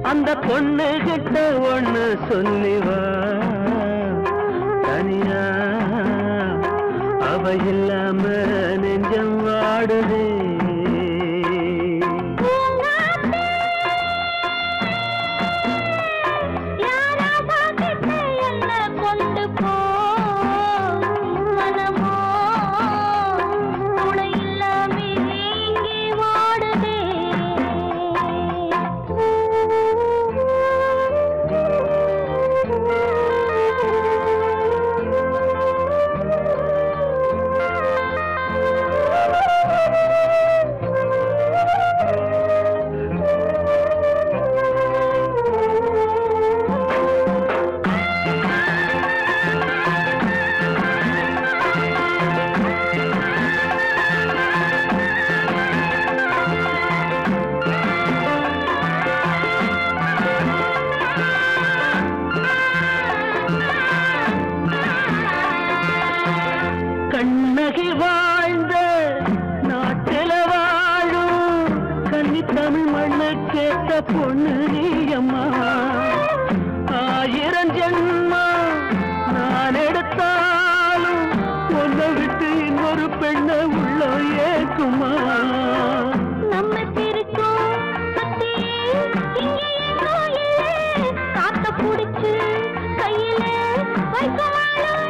அந்த பொண்ணு கிட்ட ஒண்ணு சொல்லிவா தனியா அவ இல்லாம நெஞ்சம் வாடுதே கண்ணகி வாழ்ந்த நாட்டில வாழும் கன்னி தமிழ் மண்ணு கேட்ட பொண்ணு நீயம்மா 1000 ஜென்மா நான் எடுத்தாலும் ஒன்ன விட்டு இன்னொரு பெண்ண உள்ள ஏக்குமா நம்ம திருக்கும் காத்த புடிச்சு கையில வைக்கவாலும்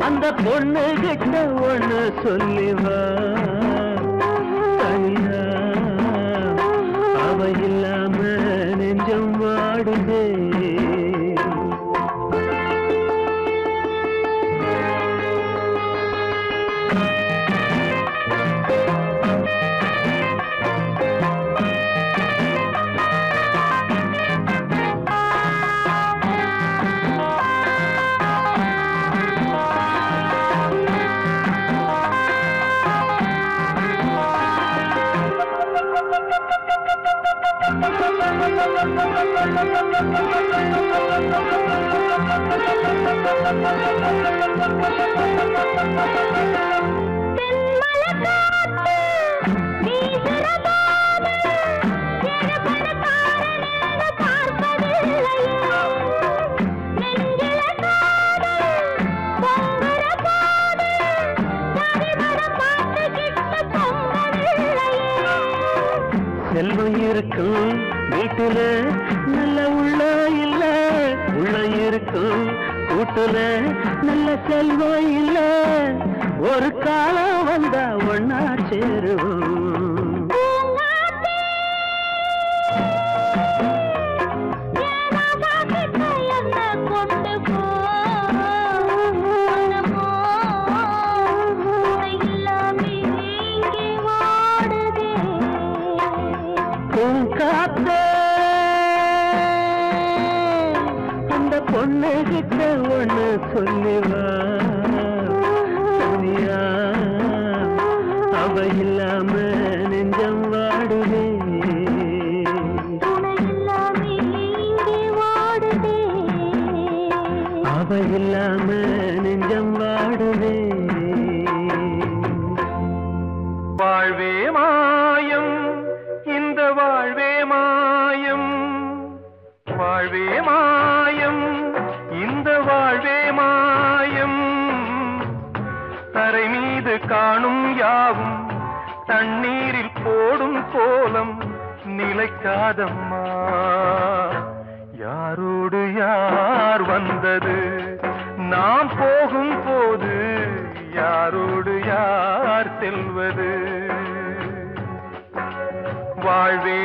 அந்த பொண்ணு கிட்ட ஒண்ணு சொல்லிவா தனியா அவ இல்லாம நெஞ்சம் வாடுதே செல்வம் இருக்கும் வீட்டுல நல்ல உள்ள இல்ல உள்ள இருக்கும் கூட்டுல நல்ல செல்வம் இல்ல ஒரு காலம் வந்தா ஒன்னா சேருவோம் அந்த பொண்ணு கிட்ட ஒண்ணு சொல்லிவா தனியா அவ இல்லாம நெஞ்சம் வாடுதே அவ இல்லாம நெஞ்சம் வாடுதே வாழ்வே மாயம் இந்த வாழ்வே மாயம் வாழ்வே மாயம் இந்த வாழ்வே மாயம் தரை மீது காணும் யாவும் தண்ணீரில் போடும் கோலம் நிலைக்காதம்மா யாரோடு யார் வந்தது நாம் போகும் போது யாரோடு யார் செல்வது வாழ்வே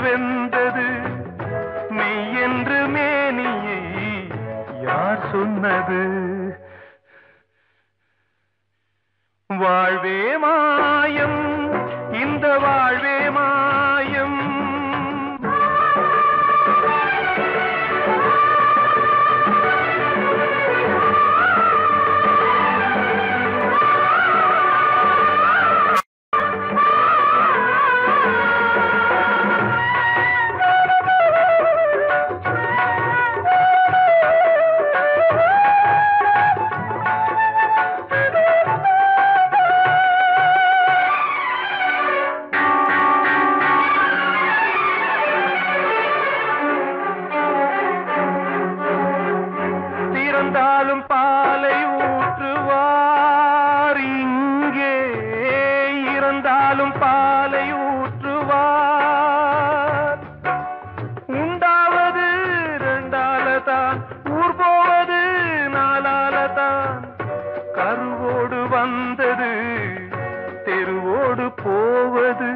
வென்றது மெய் என்று மேனியை யார் சொன்னது வாழ்வே மாயம் இந்த வாழ்வே மாயம் இறந்தாலும் பாலை ஊற்றுவார் இங்கே இறந்தாலும் பாலை ஊற்றுவார் உண்டாவது ரெண்டாலதான் ஊர் போவது நாலாலதான் கருவோடு வந்தது தெருவோடு போவது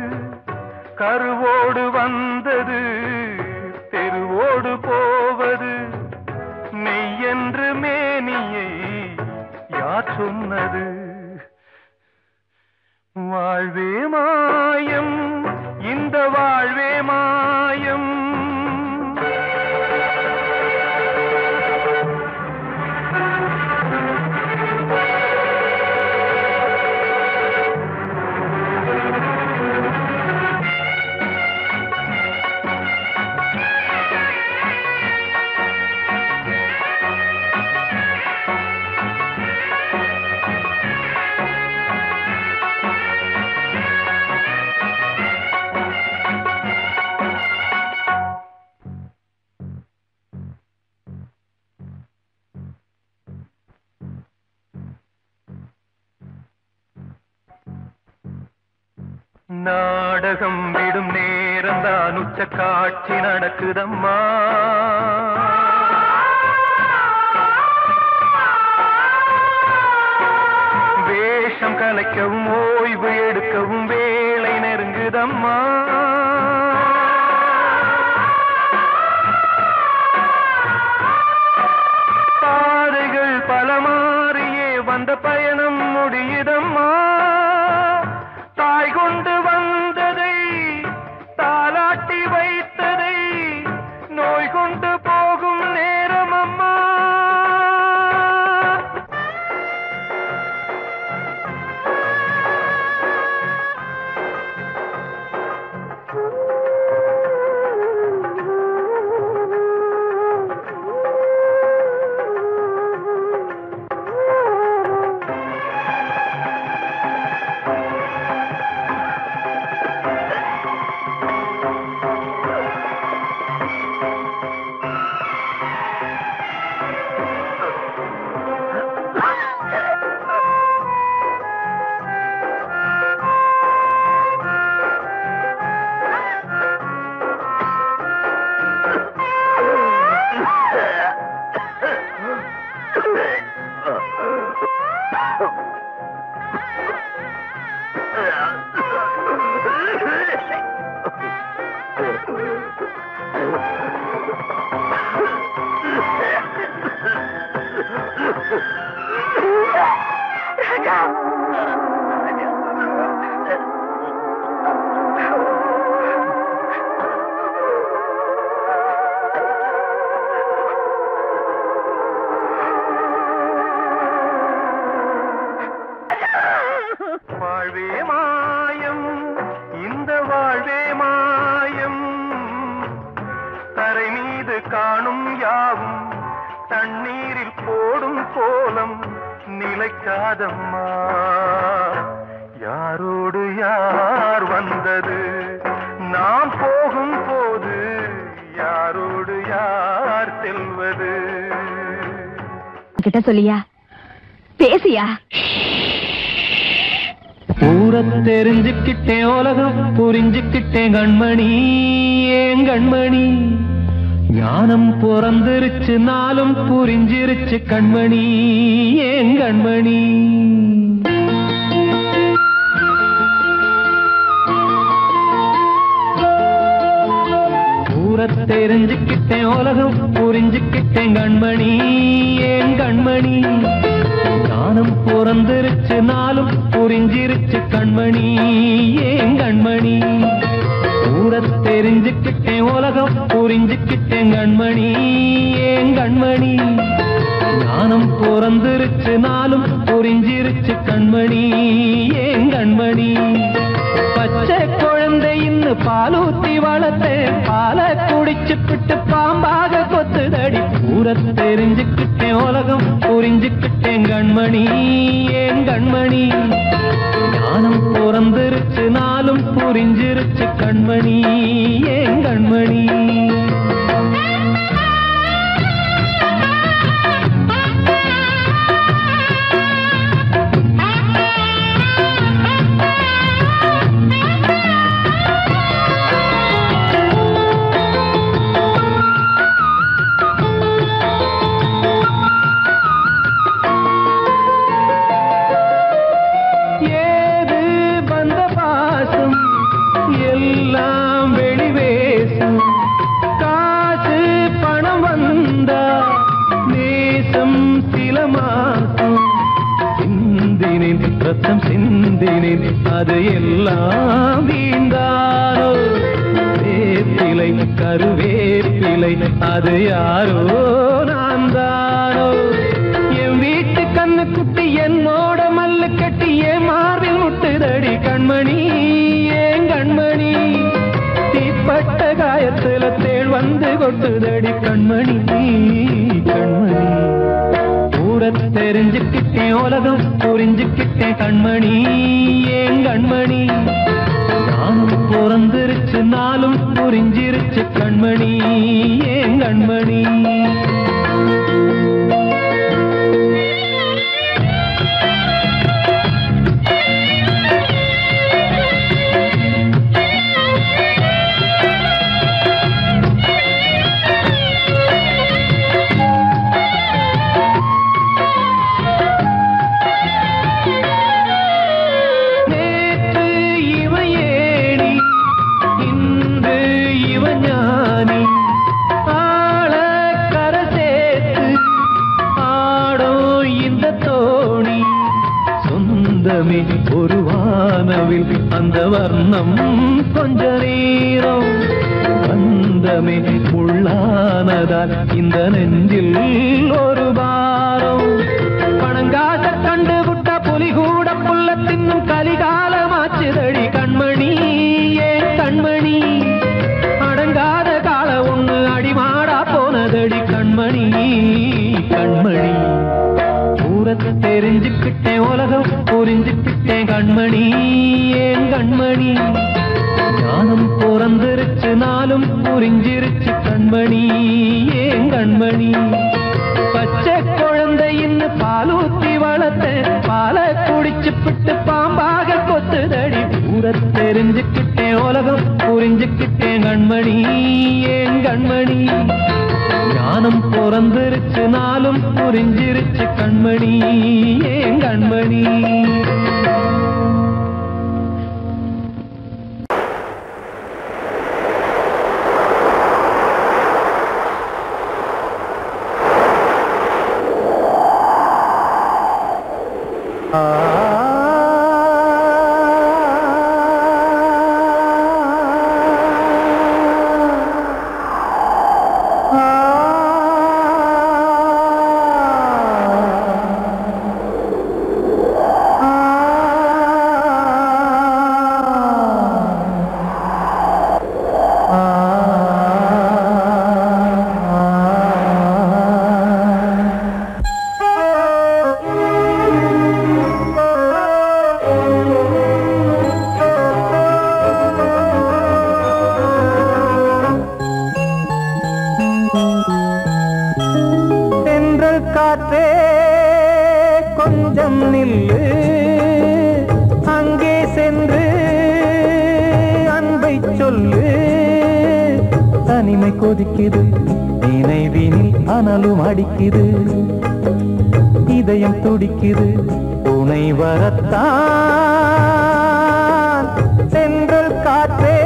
கருவோடு வந்தது தெருவோடு போவது மெய் என்று மேனியை யார் சொன்னது வாழ்வே மாயம் இந்த வாழ்வே மாயம் நாடகம் விடும் நேரம் தான் உச்ச காட்சி நடக்குதம்மா வேஷம் கலைக்கவும் ஓய்வு எடுக்கவும் வேளை நெருங்குதம்மா பாதைகள் பல மாறியே வந்த பயணம் முடியுதம்மா தாய் கொண்டு வந்ததை தாலாட்டி வைத்ததை நோய் கொண்டு போகும் நேரம் அம்மா வாழ்வே மாயம் இந்த வாழ்வே மாயம் தரை மீது காணும் யாவும் தண்ணீரில் போடும் கோலம் நிலைக்காதம்மா யாரோடு யார் வந்தது நாம் போகும் போது யாரோடு யார் செல்வது கிட்ட சொல்லியா பேசியா ஊரை தெரிஞ்சுக்கிட்டேன் உலகம் புரிஞ்சுக்கிட்டேன் கண்மணி ஏன் கண்மணி ஞானம் பிறந்திருச்சு நாளும் புரிஞ்சிருச்சு கண்மணி ஏன் கண்மணி ஊரை தெரிஞ்சுக்கிட்டேன் உலகம் புரிஞ்சுக்கிட்டேன் கண்மணி ஏன் கண்மணி ஞானம் பிறந்திருச்சு நாளும் புரிஞ்சிருச்சு கண்மணி ஏன் கண்மணி ஊரை தெரிஞ்சுக்கிட்டேன் உலகம் புரிஞ்சுக்கிட்டேன் கண்மணி ஏன் கண்மணி ஞானம் பிறந்திருச்சு நாளும் புரிஞ்சிருச்சு கண்மணி ஏன் கண்மணி பச்சை குழந்தை இன்னும் பாலூத்தி வளர்த்தேன் பாலை குடிச்சு பிட்டு பாம்பாக கொத்துதடி ஊரை தெரிஞ்சுக்கிட்டேன் உலகம் புரிஞ்சுக்கிட்டேன் கண்மணி ஏன் கண்மணி ஞானம் பிறந்திருச்சு நாளும் புரிஞ்சிருச்சு கண்மணி ஏன் கண்மணி ரத்தம் சிந்தினேன் அது எல்லாம் வீந்தாரோ வேப்பிலை கருவேப்பிலை அது யாரோ நான் தானோ என் வீட்டு கண்ணு குட்டி என்னோட மல்லு கட்டி என் மார்பில் முட்டுதடி கண்மணி ஏன் கண்மணி தீப்பட்ட காயத்துல தேள் வந்து கொட்டுதடி கண்மணி கண்மணி ஊரை தெரிஞ்சுக்கிட்டேன் உலகம் புரிஞ்சுக்கிட்டேன் கண்மணி ஏன் கண்மணி நானும் பிறந்திருச்சு நாளும் புரிஞ்சிருச்சு கண்மணி ஏன் கண்மணி ஒரு வானவில் அந்த வர்ணம் கொஞ்ச நேரம் பந்தமே உள்ளானதால் இந்த நெஞ்சில் ஒரு பாரம் பணங்காச கண்டு விட்ட புலி கூட புல்ல தின்னும் கலிகாலமாச்சுதடி கண்மணி ஏன் கண்மணி அடங்காத கால ஒண்ணு அடிமாடா போனதடி கண்மணி கண்மணி ஊரை தெரிஞ்சுக்கிட்டேன் உலகம் புரிஞ்சுக்கிட்டேன் கண்மணி ஏன் கண்மணி ஞானம் பிறந்திருச்சு நாளும் புரிஞ்சிருச்சு கண்மணி ஏன் கண்மணி பச்சை குழந்தை இன்னும் பாலூத்தி வளர்த்தேன் பாலை குடிச்சு பிட்டு பாம்பாக கொத்துதடி ஊரை தெரிஞ்சுக்கிட்டேன் உலகம் புரிஞ்சுக்கிட்டேன் கண்மணி ஏன் கண்மணி ஞானம் பிறந்திருச்சு நாளும் புரிஞ்சிருச்சு கண்மணி ஏன் கண்மணி கொதிக்குது நினைவினில் அனலும் அடிக்குது இதயம் துடிக்குது உனை வரத்தான் சென்றல் காற்றே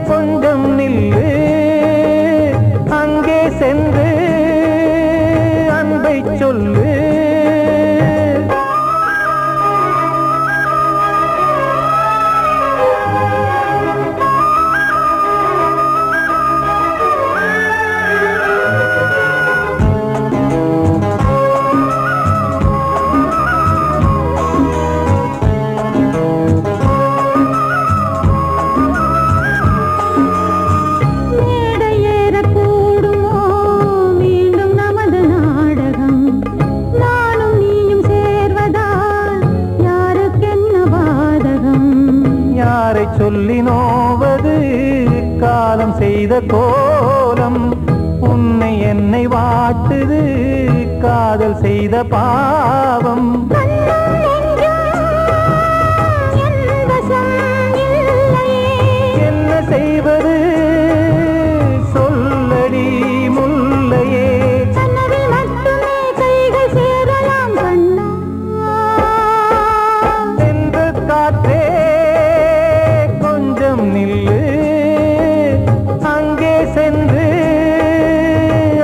கொஞ்சம் நில்லு சென்று அன்பை சொல்லு. சொல்லி நோவது காலம் செய்த கோலம், உன்னை என்னை வாட்டுது காதல் செய்த பாவம். என்ன செய்வது சொல்லடி முல்லையே. சென்று காற்றே நில்லு, அங்கே சென்று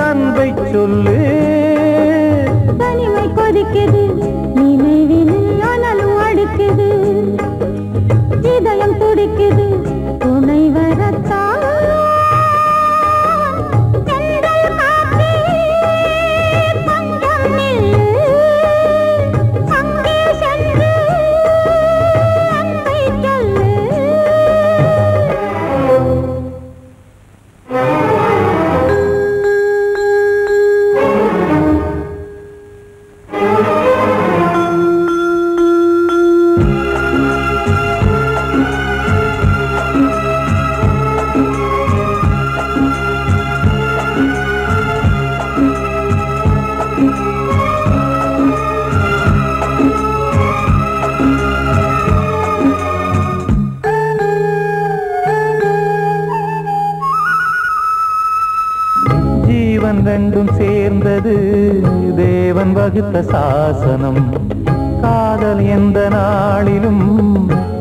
அன்பை சொல்லு. தனிமை கொதிக்குது நினைவில் அனலும் அடிக்குது, இதயம் துடிக்குது துணை வரத்தான். ரெண்டும் சேர்ந்தது தேவன் வகுத்த சாசனம். காதல் எந்த நாளிலும்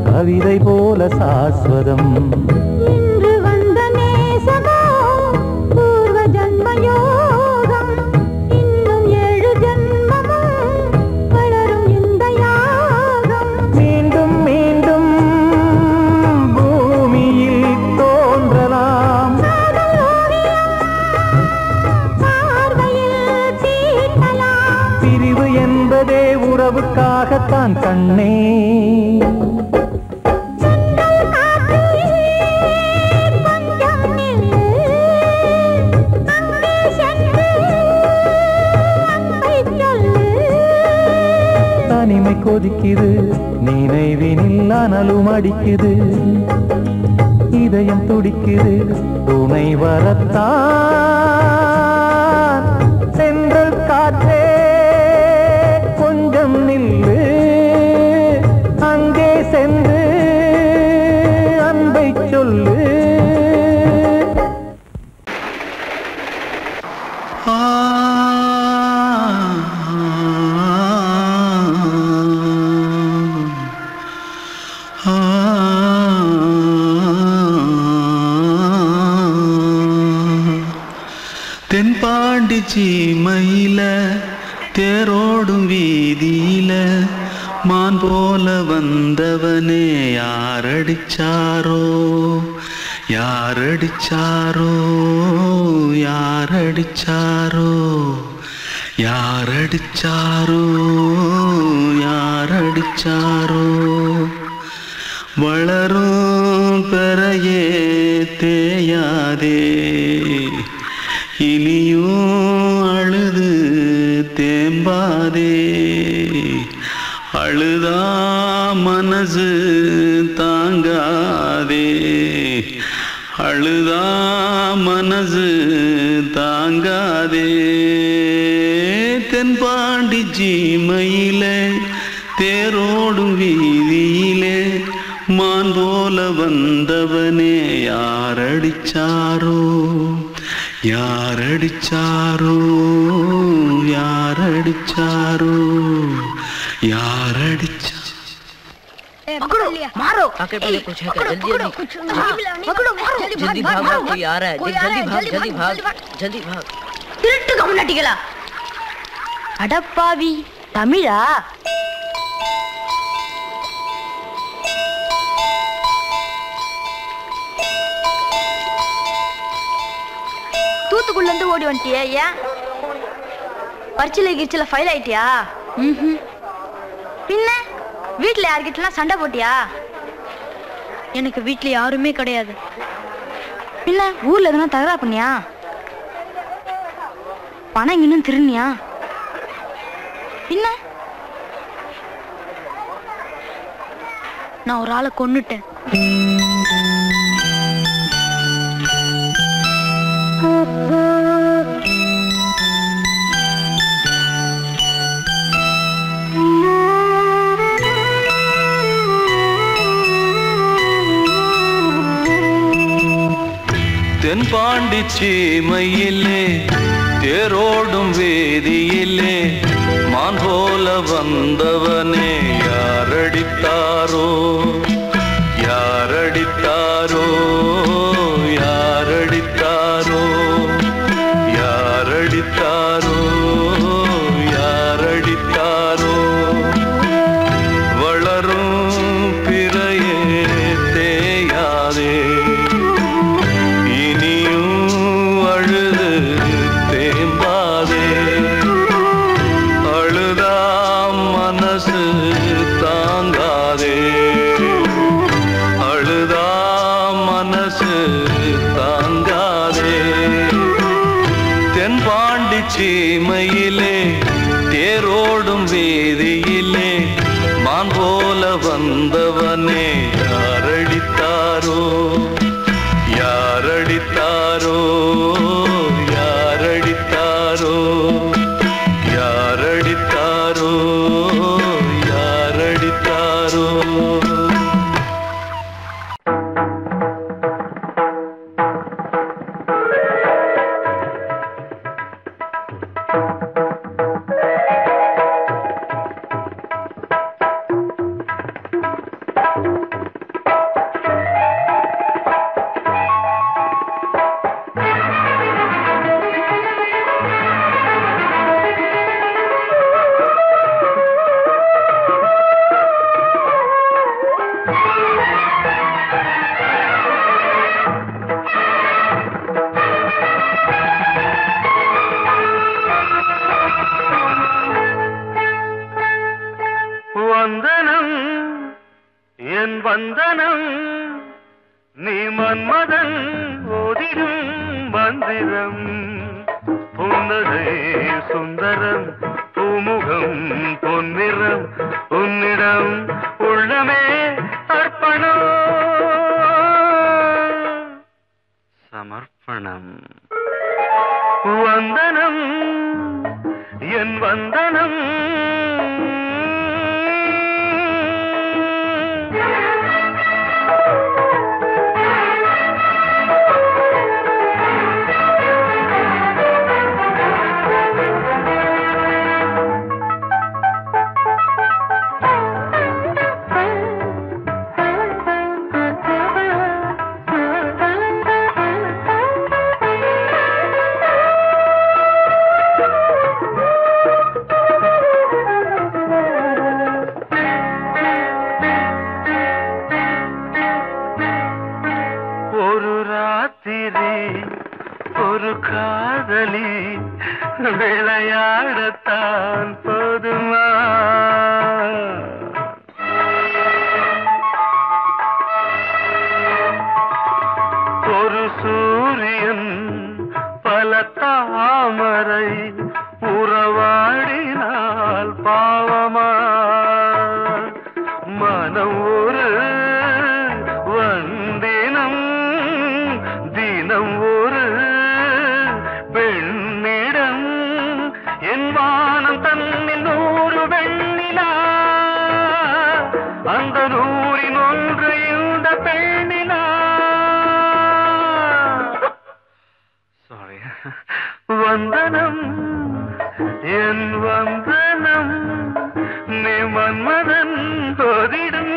கவிதை போல சாஸ்வதம். இன்று வந்த நேசமோ பூர்வ ஜன்ம யோகம், இன்னும் 7 ஜன்மமும் வளரும் இந்த யாகம். மீண்டும் மீண்டும் பூமியில் தோன்றலாம், பிரிவு என்பதே உறவுக்காகத்தான் கண்ணே. தனிமை கொதிக்குது நினைவினில் அனலும் அடிக்குது, இதயம் துடிக்குது துணை வரத்தான். சென்றல் காற்றே கொஞ்சம் நில்லு, அங்கே சென்று அன்பை சொல்லு. தென்பாண்டி சீமையில தேரோடும் வீதியில மான் போல வந்தவனே யாரடிச்சாரோ யாரடிச்சாரோ யாரடிச்சாரோ யாரடிச்சாரோ யாரடிச்சாரோ. வளரும் பெறையே தேயாதே, இனியும் அழுது தேம்பாதே. அழுதா மனசு தாங்காதே, அழுதா மனசு தாங்காதே. தென்பாண்டி சீமையிலே தேரோடும் வீதியிலே மான் போல வந்தவனே யாரடிச்சாரோ யாரடிச்சாரோ யாரடிச்சாரோ यारडिचा पकड़ो मारो आके पहले कुछ है क्या जल्दी जल्दी पकड़ो मारो जल्दी भाग कोई आ रहा है जल्दी भाग जल्दी भाग திருட்டு கம்யூனிட்டிகளா? அடப்பாவி, தமிழா? தூத்துக்குள்ள இருந்து ஓடி வந்துட்டியா? ஏன் பரிச்சையில கிரிச்சில ஃபைல் ஆயிட்டியா? பின்ன வீட்டுல யார்கிட்டலாம் சண்டை போட்டியா? எனக்கு வீட்டுல யாருமே கிடையாது. பின்ன ஊர்ல எதுனா தகராறு பண்ணியா? பணம் இன்னும் திருநியா? பின்ன நான் ஒரு ஆளை கொன்னுட்டேன். தென்பாண்டி சீமையிலே தேரோடும் வேதியிலே மான் போல வந்தவனே யாரடித்தாரோ யாரடித்தாரோ யாரடித்தாரோ யாரடித்தாரோ யாரடித்தாரோ வளரும் பிறையே தேயாதே சீமையிலே தேரோடும் வேதியிலே மான் போல வந்தவனே யாரடித்தாரோ யாரடித்தாரோ யாரடித்தாரோ யாரடித்தாரோ யாரடித்தாரோ வந்தனம் என் வந்தனம் நீ மன்மதன் ஓதிடும் மந்திரம் புன்னகை சுந்தரம் பூமுகம் பொன்னிறம் உன்னிடம் உள்ளமே அர்ப்பணம் சமர்ப்பணம் வந்தனம் என் வந்தனம் ஒரு காதலி விளையாடத்தான் போதுமா ஒரு சூரியன் பல தாமரை உறவாடினால் பாவமா மனம் ஒரு வந்தினம் தினம் ஒரு பெண்ணிடம் என் வானம் தன்னில் 100 வெண்ணிலா அந்த 100இன் ஒன்று இந்த பெண்ணிலா சாரி வந்தனம் என் வந்தனம் நீ மன்மதன் ஓதிடும்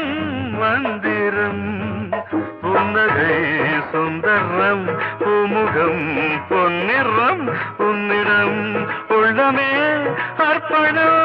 மந்திரம் புன்னகை சுந்தரம் பூமுகம் பொன்னிறம் உன்னிடம் உள்ளமே அர்ப்பணம்.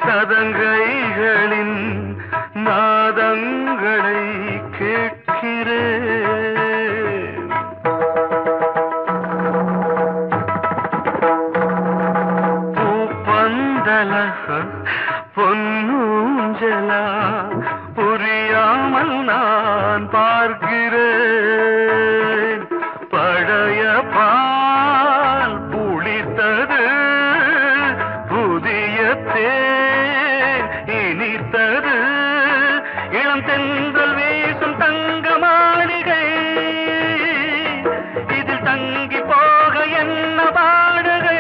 சதங்கைகளின் நாதங்களை கேட்கிறேன். பூப்பந்தல பொன்னூஞ்சலா புரியாமல் நான் பார்க்கிறேன். பழைய பால் புளித்தது, புதிய தேன் இனித்தது, இளம் தென்றல் வீசும் தங்க மாளிகை, இதில் தங்கி போக என்ன பாடுகை.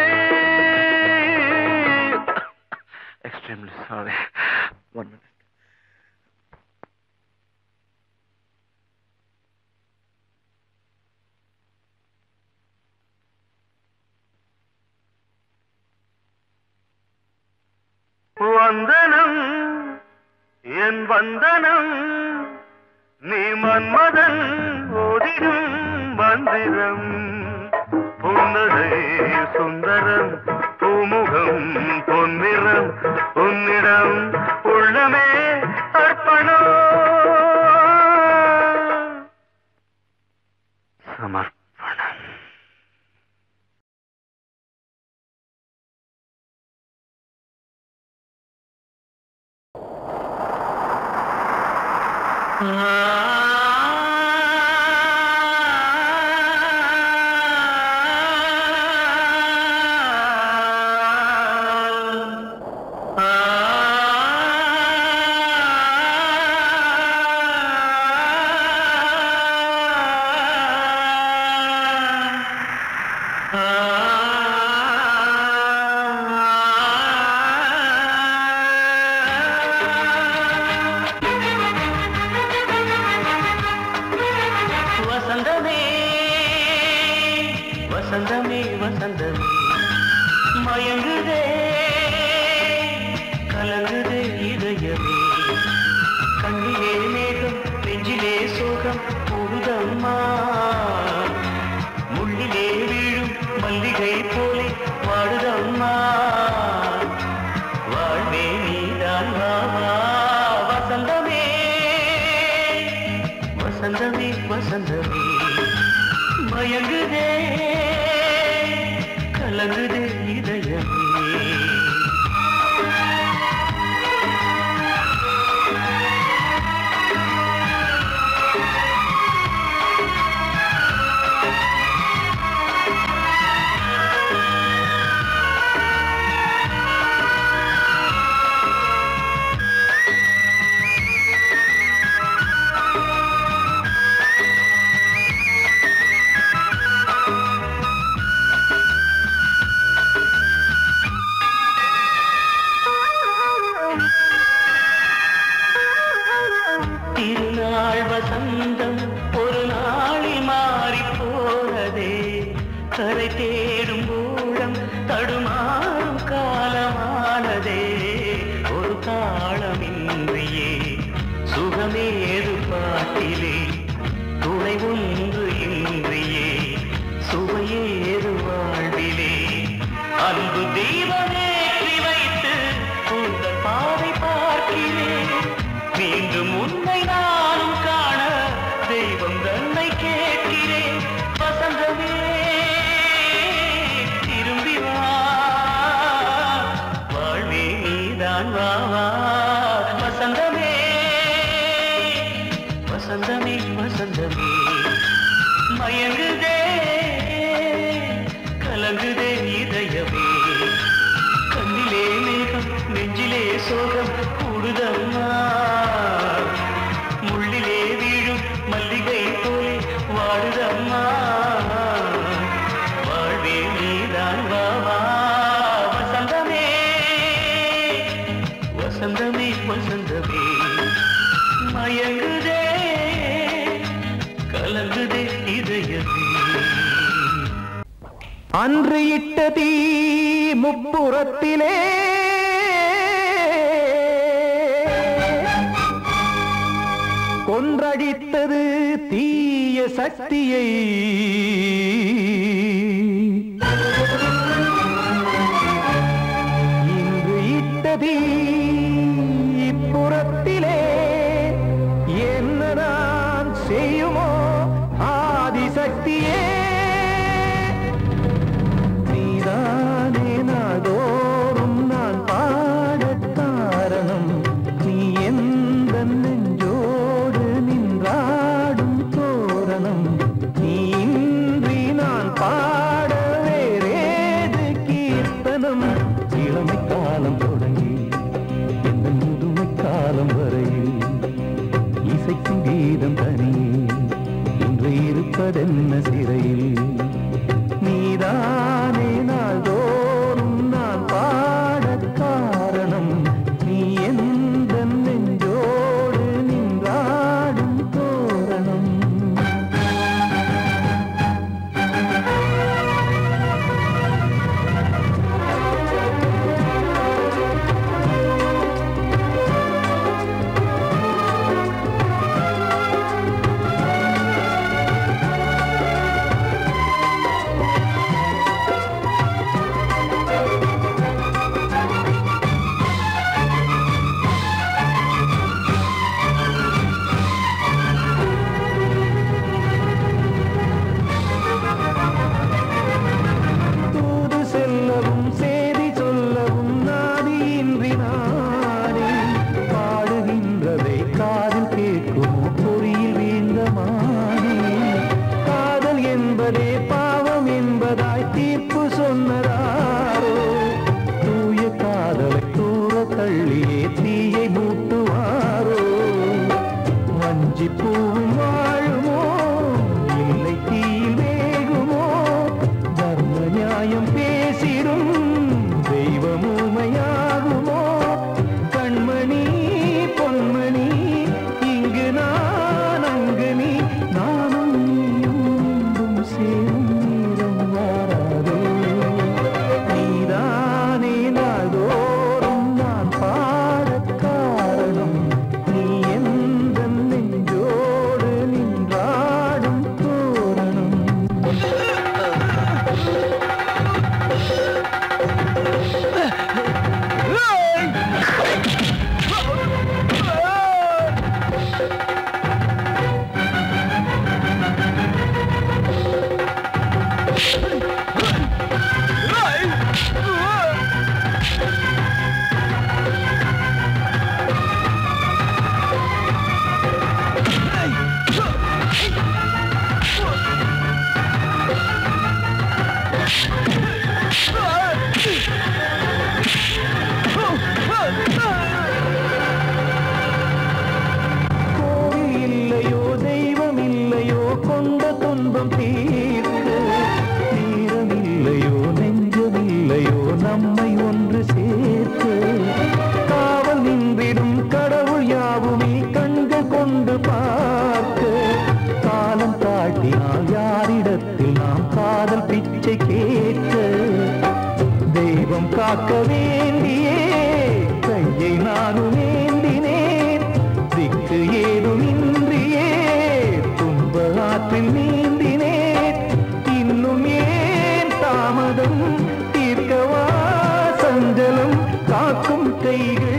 Extremely sorry. 1 minute. வந்தனம் என் வந்தனம், நீ மன்மதன் ஓதிடும் மந்திரம். புன்னகை சுந்தரம், பூமுகம் பொன்னிறம், உன்னிடம் உள்ளமே அர்ப்பணம். சமர்ப்பணம். வசந்தமே வசந்தமே மயங்குதே கலங்குதே இதயமே. கண்ணிலே மேகம் நெஞ்சிலே சோகம் கூடுதம்மா. முள்ளிலே வீழும் மல்லிகை போலே வாடுதம்மா. வாழ்வே நீதான் வாவா. வசந்தமே வசந்தமே வசந்தமே மயங்குதே கலங்குதே இதயமே. திருநாள் வசந்தம் ஒரு நாளில் மாறி போனதே. கரை தேடும் ஊழம் தடுமாறும் காலமானதே. ஒரு தாளமின்றியே சுகமேது பாட்டிலே. துணை ஒன்று இன்றியே சுவையேது வாழ்விலே. அன்பு தீபமேற்றி வைத்து உங்கள் பாதை பார்க்கிறேன். மீண்டும் உன்னை நானும் காண தெய்வம் தன்னை கேட்கிறேன். வசந்தமே திரும்பி வா. அன்று இட்ட தீ முப்புறத்திலே கொன்றடித்தது தீய சக்தியை. இன்று இட்ட தீ இப்புறத்திலே என்னதான் செய்யுமோ ஆதிசக்தியே. நீதானே நாடோறும் நான் பாட காரணம். நீ எந்த நெஞ்சோடு நின்றாடும் தோரணம். நீ இன்றி நான் பாட வேறேது கீர்த்தனம். இளமை காலம் தொடங்கி இந்த முதுமை காலம் வரையில் இசைக்கும் கீதம் தனியே இன்று இருப்பதென்ன சிறையில். நீதானே நாள்தோறும் நான் பாட காரணம். நீ எந்த நெஞ்சோடு நின்றாடும் தோரணம். நம்மை ஒன்று சேர்த்து காவல் நின்றிடும் கடவுள் யாவுமே கண்கள் கொண்டு பார்க்க. காலம் காட்டினால் யாரிடத்தில் நாம் காதல் பிச்சை கேட்க. தெய்வம் காக்க வேண்டியே கையை நானும் ஏந்தினேன். திக்கு ஏதும் இன்றியே துன்ப ஆற்றில் நீந்தினேன். இன்னும் ஏன் தாமதம் தீர்க்கவா சஞ்சலம் காக்கும் கைகள்